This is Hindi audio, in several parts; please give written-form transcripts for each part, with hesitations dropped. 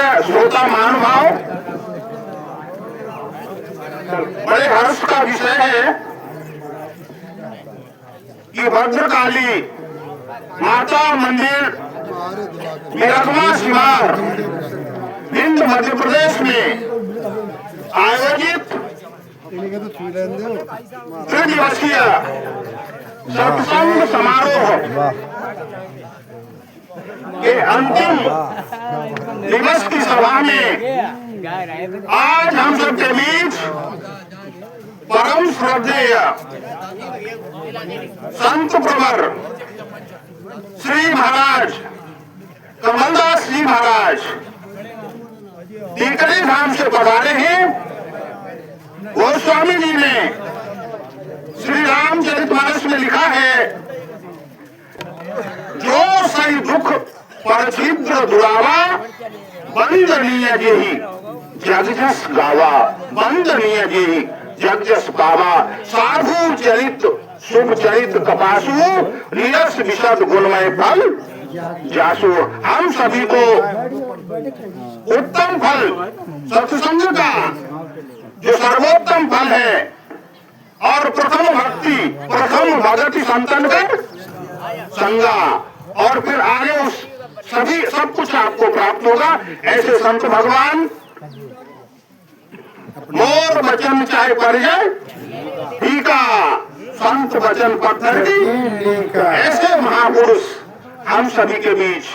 पूज्य श्रोता महानुभाव, बड़े हर्ष का विषय है कि भद्रकाली माता मंदिर मिरगमा शिवार भिंड मध्य प्रदेश में आयोजित त्रिदिवसीय सत्संग समारोह के अंतिम दिवस की सभा में आज हम सबके बीच परम श्रद्धेय संत प्रवर श्री महाराज कमलदास जी महाराज टीकरी धाम से पधारे हैं। गोस्वामी जी ने श्री रामचरितमानस में लिखा है, जो सही दुख पर छिद्र दुरावा बंदनीय जेहि जगजस गावा, बंदनीय जेहि जगजस गावा। साधु चरित शुभ चरित कपासु नीरस विशद गुणमय फल जासु। हम सभी को उत्तम फल सत्संग का जो सर्वोत्तम फल है और प्रथम भक्ति प्रथम भगति संतन का संगा, और फिर आगे उस सभी सब कुछ आपको प्राप्त होगा। ऐसे संत भगवान मोर वचन चाहे परिजय टीका, संत वचन पत्थर की ऐसे महापुरुष हम सभी के बीच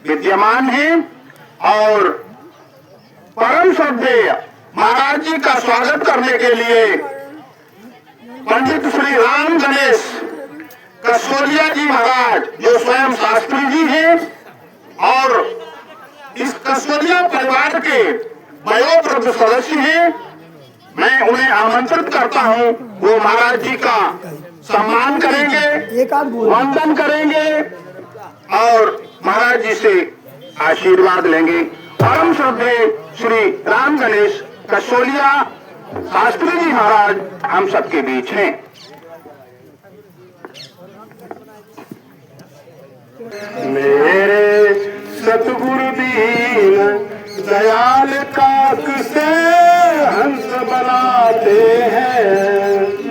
विद्यमान हैं। और परम श्रद्धेय महाराज जी का स्वागत करने के लिए पंडित श्री राम गणेश कसोलिया जी महाराज, जो स्वयं शास्त्री जी हैं और इस कसोलिया परिवार के वयोवृद्ध सदस्य हैं, मैं उन्हें आमंत्रित करता हूं। वो महाराज जी का सम्मान करेंगे, वंदन करेंगे और महाराज जी से आशीर्वाद लेंगे। परम श्रद्धेय श्री राम गणेश कसोलिया शास्त्री जी महाराज हम सबके बीच हैं। मेरे सतगुरु दीन दयाल काक से हंस बनाते हैं,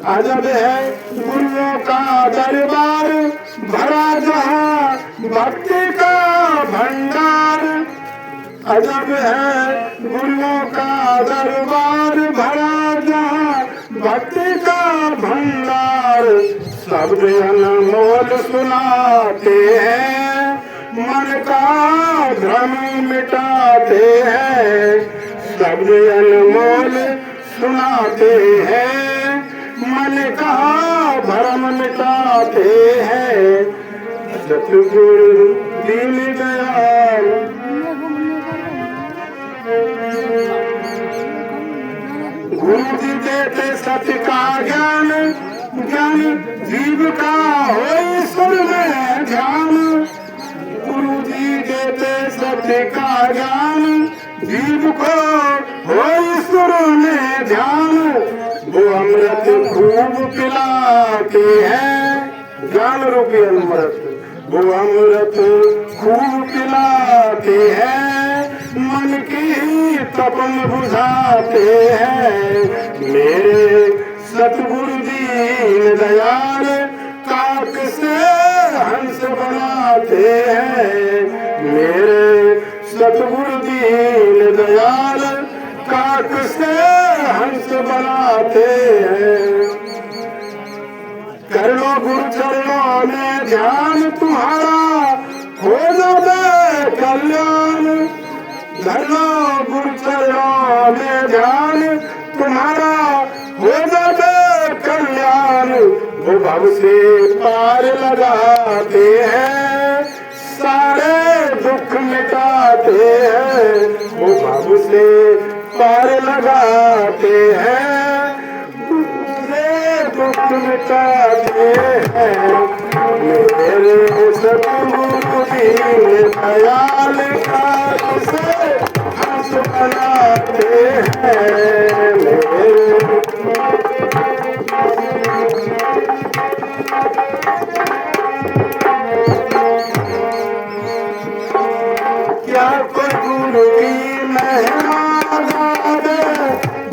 अजब है गुरुओं का दरबार भरा जहाँ भक्ति का भंडार। अजब है गुरुओं का दरबार भरा जहाँ भक्ति का भंडार। शब्द अनमोल सुनाते हैं, मन का भ्रम मिटाते हैं। शब्द अनमोल सुनाते हैं, मन का भ्रम मिटाते हैं। सतगुरु दीन दयाल गुरु जी देते सत्य का ज्ञान, ज्ञान जीव का हो ईश्वर में ध्यान। गुरु जी देते सत्य का ज्ञान, जीव को हो ईश्वर में ध्यान। वो अमृत खूब पिलाते हैं, ज्ञान रूपी अमृत। वो अमृत खूब पिलाते हैं, मन की तपन बुझाते हैं। मेरे सतगुरु दीन दयाल काक से हंस बनाते हैं। मेरे सतगुरु दीन दयाल काक से हंस बनाते हैं। कर लो गुरु चरणों में ध्यान, तुम्हारा हो जाए कल्याण। कर लो गुरु चरणों में ध्यान, तुम्हारा हो जाए कल्याण। वो भव से पार लगाते हैं, सारे दुख मिटाते हैं। वो भव से पार लगाते हैं, दुख मिटाते हैं। मेरे सतगुरु दीन दयाल काक से हंस बनाते हैं। मेरे क्या कोई गुरु की महिमा गावे,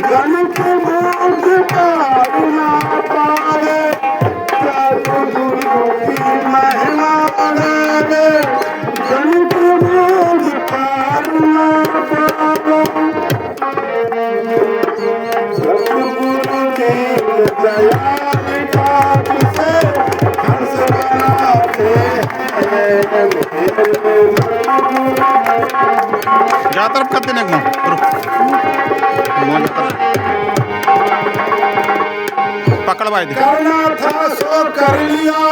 गणित मूर्ख पार ना पावे। क्या कोई गुरु की महिमा गावे, गणित मूर्ख पार ना पावे। सतगुरु देव दया विठात से हंस बनाते हैं। जा तरफ करते ना पकड़ भाई करना था सो कर लिया,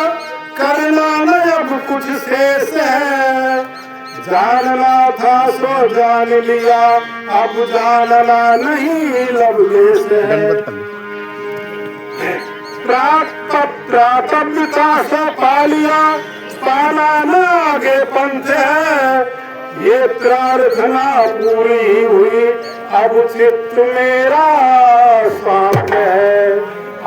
करना न अब कुछ शेष है। जानना था सो जान लिया, अब जानना नहीं लवलेश है। प्रातव्यता से पा लिया, पाना न आगे पंथ है। ये प्रार्थना पूरी हुई, अब चित्त मेरा शांत है,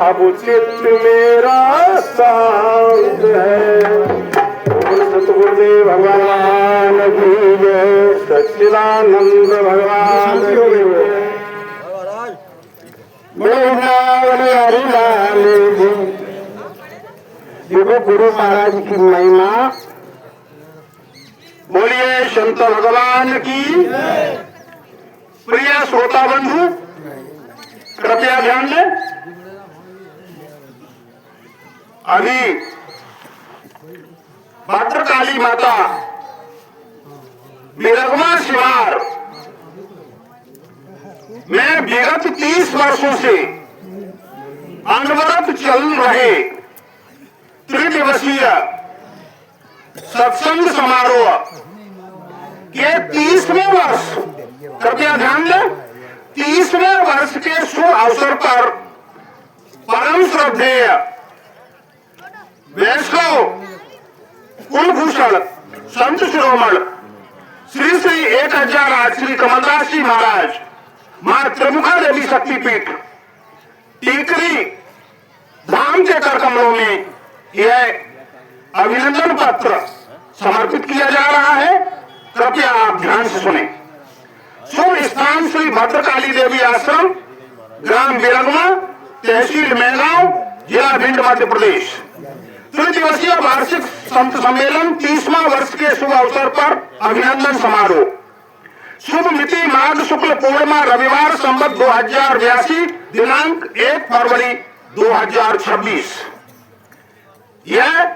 अब चित्त मेरा शांत है। सतगुरुदेव भगवान की जय, सच्चिदानंद भगवान की जय। हरिलाल जी, देखो गुरु महाराज की महिमा। बोलिए शंकर भगवान की। प्रिय श्रोता बंधु, कृपया ध्यान दें। अभी भद्रकाली माता बिरगमा शिवार में विगत 30 वर्षों से अनवरत चल रहे त्रिदिवसीय सत्संग समारोह के 30वें वर्ष, कृपया ध्यान दें, 30वें वर्ष के शुभ अवसर पर परम श्रद्धेय वैष्णव कुलभूषण संत शिरोमणि श्री श्री 1008 श्री कमलदास जी महाराज मां त्रिमुखा देवी शक्तिपीठ टीकरी धाम के कर कमलों में यह अभिनंदन पत्र समर्पित किया जा रहा है। कृपया आप ध्यान से सुने। शुभ स्थान श्री भद्रकाली देवी आश्रम, ग्राम बिरगमा, तहसील मेहगांव, जिला भिंड, मध्य प्रदेश। त्रिदिवसीय वार्षिक संत सम्मेलन 30वां वर्ष के शुभ अवसर पर अभिनंदन समारोह। शुभ मिति माघ शुक्ल पूर्णिमा रविवार संवत 2082, दिनांक 1 फरवरी 2026। यह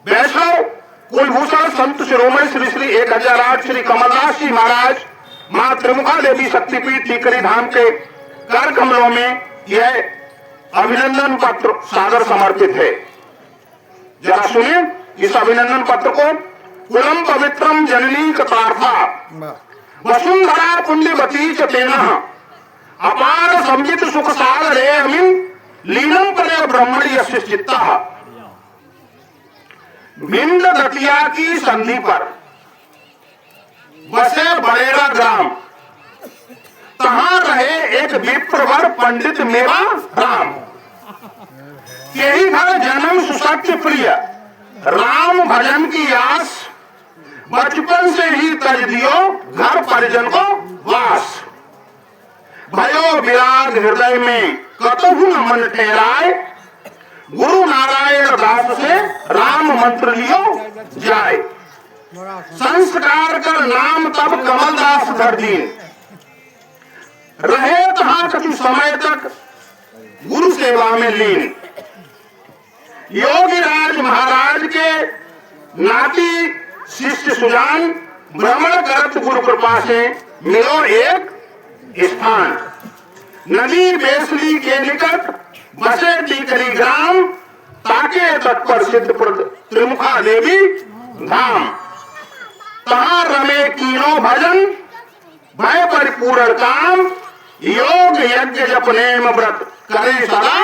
वैष्णव कुलभूषण संत शिरोमणि श्री श्री 1008 श्री कमलदास जी महाराज मां त्रिमुखा देवी शक्तिपीठ टीकरी धाम के कर कमलों में यह अभिनंदन पत्र सादर समर्पित है। जरा सुनिए इस अभिनंदन पत्र को। कुलम पवित्रम जननी कतार्था वसुंधरा पुण्यवती च तेनः अपार संवित सुख सागरे अमिन लीनम परे ब्रह्मणि यस्य चित्तः। भिंड दतिया की संधि पर बसे बड़ेरा ग्राम, तहां रहे एक विप्रवर पंडित मेवा राम। यही घर जन्म सुसत्य प्रिय, राम भजन की आस, बचपन से ही तज दियो घर परिजन को वास। भयो विराग हृदय में कतहु न मन ठहराए, गुरु नारायण दास से राम मंत्र लियो जाए। संस्कार कर नाम तब कमलदास धर दीन, रहे तहां कछु समय तक गुरु सेवा में लीन। योगीराज महाराज के नाती शिष्य सुजान भ्रमण करत गुरु कृपा से मिलो एक स्थान। नदी बेसली के निकट बसे टीकरी ग्राम, ताके तट पर सिद्ध त्रिमुखा देवी धाम। तहां रमे कीनो भजन, भय परिपूर्ण काम, योग यज्ञ जप नेम व्रत करे सदा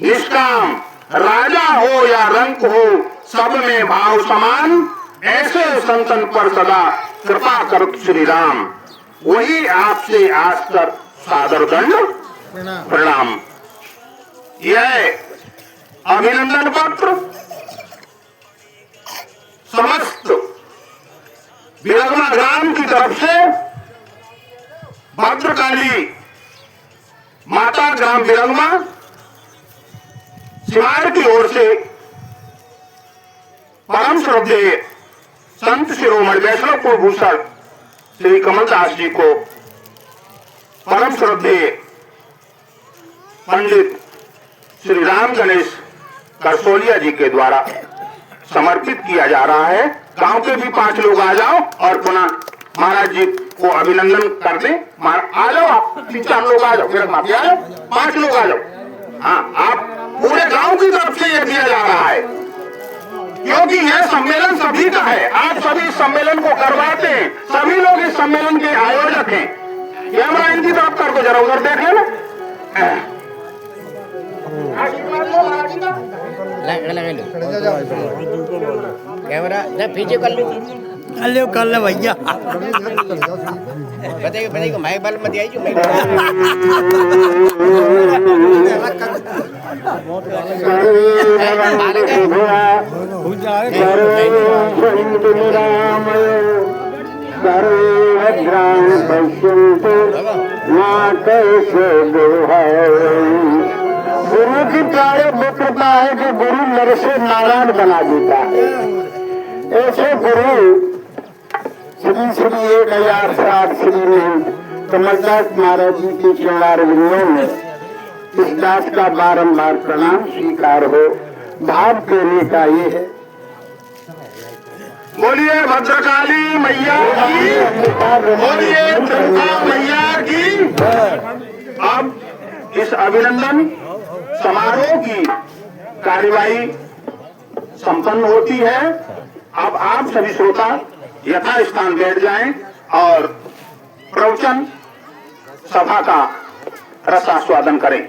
निष्काम। राजा हो या रंक हो सब में भाव समान, ऐसे संतन पर सदा कृपा करत श्री राम। वही आपसे आज तक सादर दंड प्रणाम। यह अभिनंदन पत्र समस्त बिरगमा ग्राम की तरफ से भद्रकाली माता ग्राम बिरगमा शिवार की ओर से परम श्रद्धेय संत शिरोमणि वैष्णव कुलभूषण श्री कमलदास जी को परम श्रद्धेय पंडित श्री राम गणेश करसोलिया जी के द्वारा समर्पित किया जा रहा है। गांव के भी 5 लोग आ जाओ और पुनः महाराज जी को अभिनंदन कर दें। आ जाओ आप 3-4 लोग आ जाओ, मेरे माफी आ जाओ, 5 लोग आ जाओ। हाँ, आप पूरे गांव की तरफ से यह दिया जा रहा है क्योंकि यह सम्मेलन सभी का है। आप सभी इस सम्मेलन को करवाते हैं, सभी लोग इस सम्मेलन के आयोजक हैं। कैमरा इनकी तरफ कर दो, जरा उधर देख लेना। कैमरा पीछे कर लो भैया। बताइए मैं बल मत आई जो गुरु की प्यारे मित्रता है कि गुरु नर से नारायण बना देता है। ऐसे गुरु श्री 1008 श्री में कमलदास महाराज जी के चौड़ार विंदों में इस दास का बारंबार प्रणाम स्वीकार हो। भाव देने का ये है। बोलिए भद्रकाली मैया की, बोलिए दुर्गा मैया की। अब इस अभिनंदन समारोह की कार्यवाही संपन्न होती है। अब आप सभी श्रोता यथा स्थान बैठ जाएं और प्रवचन सभा का रसास्वादन करें।